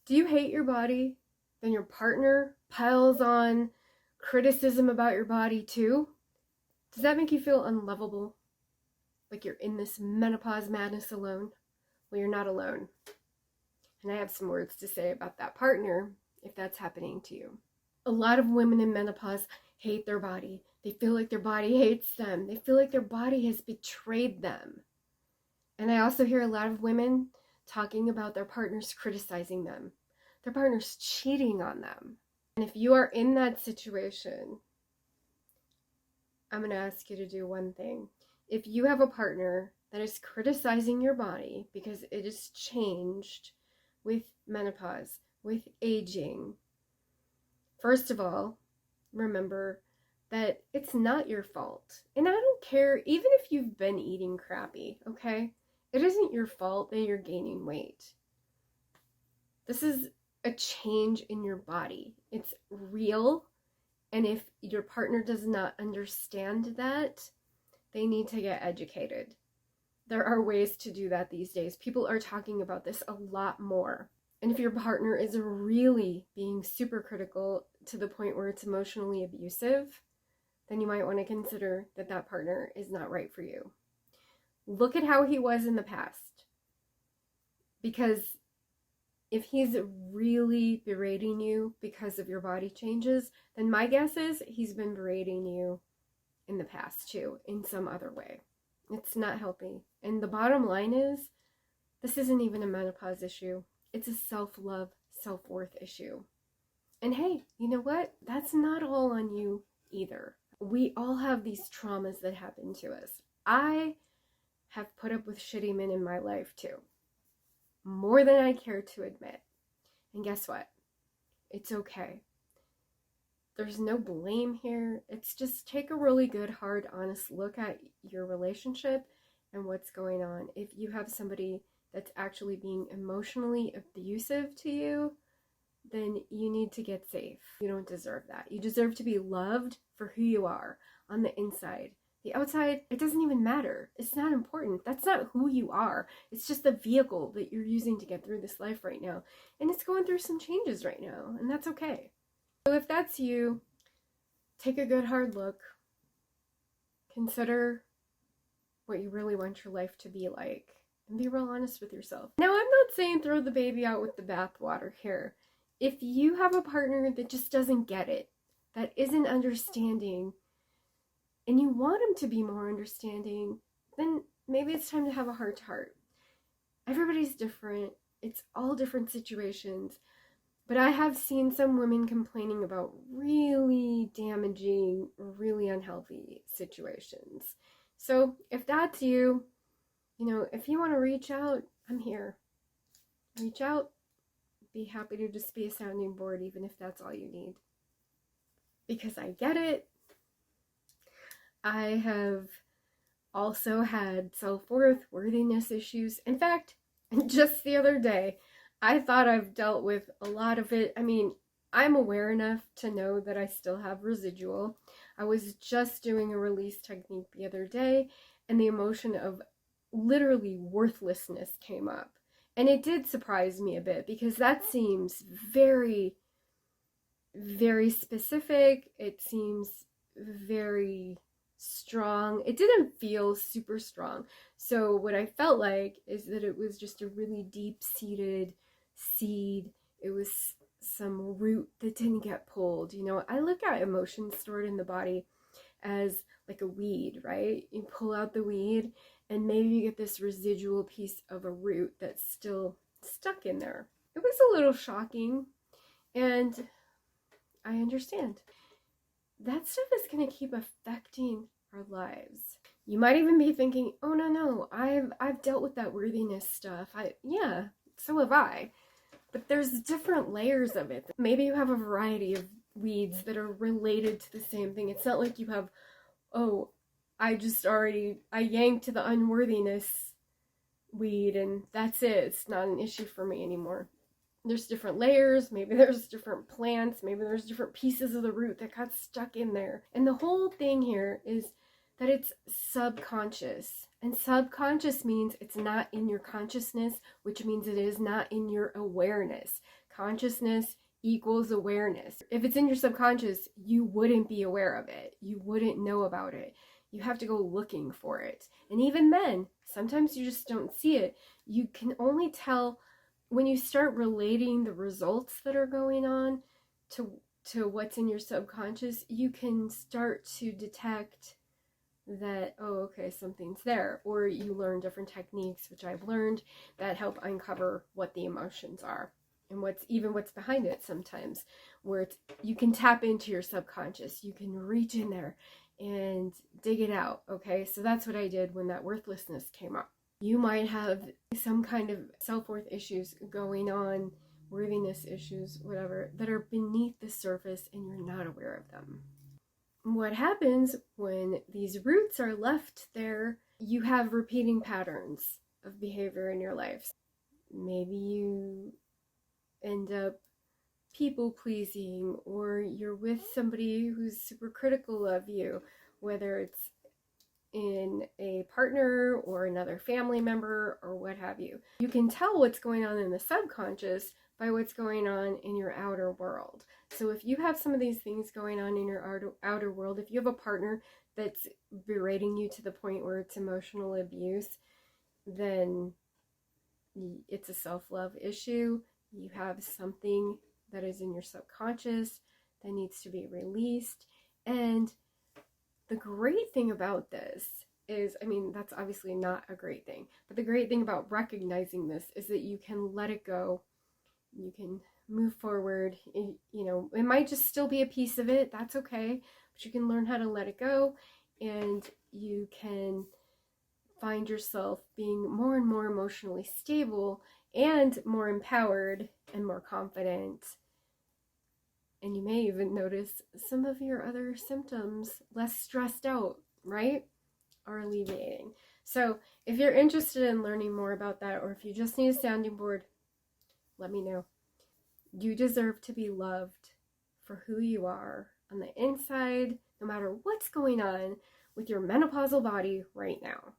Do you hate your body? Then your partner piles on criticism about your body too? Does that make you feel unlovable? Like you're in this menopause madness alone? Well, you're not alone. And I have some words to say about that partner if that's happening to you. A lot of women in menopause hate their body. They feel like their body hates them. They feel like their body has betrayed them. And I also hear a lot of women talking about their partners criticizing them, their partners cheating on them. And if you are in that situation, I'm going to ask you to do one thing. If you have a partner that is criticizing your body because it has changed with menopause, with aging, first of all, remember that it's not your fault. And I don't care, even if you've been eating crappy, okay? It isn't your fault that you're gaining weight. This is a change in your body. It's real. And if your partner does not understand that, they need to get educated. There are ways to do that these days. People are talking about this a lot more. And if your partner is really being super critical to the point where it's emotionally abusive, then you might want to consider that that partner is not right for you. Look at how he was in the past. Because if he's really berating you because of your body changes, then my guess is he's been berating you in the past too, in some other way. It's not healthy. And the bottom line is, this isn't even a menopause issue. It's a self-love, self-worth issue. And hey, you know what? That's not all on you either. We all have these traumas that happen to us. I have put up with shitty men in my life too. More than I care to admit. And guess what? It's okay. There's no blame here. It's just take a really good, hard, honest look at your relationship and what's going on. If you have somebody that's actually being emotionally abusive to you, then you need to get safe. You don't deserve that. You deserve to be loved for who you are on the inside. The outside, it doesn't even matter. It's not important. That's not who you are. It's just the vehicle that you're using to get through this life right now. And it's going through some changes right now, and that's okay. So if that's you, take a good hard look. Consider what you really want your life to be like. And be real honest with yourself. Now, I'm not saying throw the baby out with the bathwater here. If you have a partner that just doesn't get it, that isn't understanding, and you want him to be more understanding, then maybe it's time to have a heart-to-heart. Everybody's different. It's all different situations. But I have seen some women complaining about really damaging, really unhealthy situations. So if that's you, if you want to reach out, I'm here. Reach out. Be happy to just be a sounding board, even if that's all you need. Because I get it. I have also had self-worth, worthiness issues. In fact, just the other day, I thought I've dealt with a lot of it. I mean, I'm aware enough to know that I still have residual. I was just doing a release technique the other day, and the emotion of literally worthlessness came up. And it did surprise me a bit, because that seems very, very specific. It seems very strong. It didn't feel super strong. So what I felt like is that it was just a really deep-seated seed. It was some root that didn't get pulled. I look at emotions stored in the body as like a weed, right? You pull out the weed and maybe you get this residual piece of a root that's still stuck in there. It was a little shocking, and I understand. That stuff is going to keep affecting our lives. You might even be thinking, oh no, I've dealt with that worthiness stuff. Yeah, so have I. But there's different layers of it. Maybe you have a variety of weeds that are related to the same thing. It's not like you have, I yanked the unworthiness weed and that's it. It's not an issue for me anymore. There's different layers. Maybe there's different plants. Maybe there's different pieces of the root that got stuck in there. And the whole thing here is that it's subconscious. And subconscious means it's not in your consciousness, which means it is not in your awareness. consciousness equals awareness. If it's in your subconscious, you wouldn't be aware of it. You wouldn't know about it. You have to go looking for it. And even then, sometimes you just don't see it. You can only tell when you start relating the results that are going on to what's in your subconscious. You can start to detect that, oh, okay, something's there. Or you learn different techniques, which I've learned, that help uncover what the emotions are and what's behind it sometimes, where you can tap into your subconscious. You can reach in there and dig it out. Okay, so that's what I did when that worthlessness came up. You might have some kind of self-worth issues going on, worthiness issues, whatever, that are beneath the surface and you're not aware of them. What happens when these roots are left there, you have repeating patterns of behavior in your life. Maybe you end up people pleasing, or you're with somebody who's super critical of you, whether it's in a partner or another family member or what have you. You can tell what's going on in the subconscious by what's going on in your outer world. So if you have some of these things going on in your outer world, if you have a partner that's berating you to the point where it's emotional abuse, then it's a self-love issue. You have something that is in your subconscious that needs to be released. And the great thing about this is, I mean, that's obviously not a great thing, but the great thing about recognizing this is that you can let it go. You can move forward. You know, it might just still be a piece of it. That's okay. But you can learn how to let it go, and you can find yourself being more and more emotionally stable and more empowered and more confident. And you may even notice some of your other symptoms, less stressed out, right, are alleviating. So if you're interested in learning more about that, or if you just need a sounding board, let me know. You deserve to be loved for who you are on the inside, no matter what's going on with your menopausal body right now.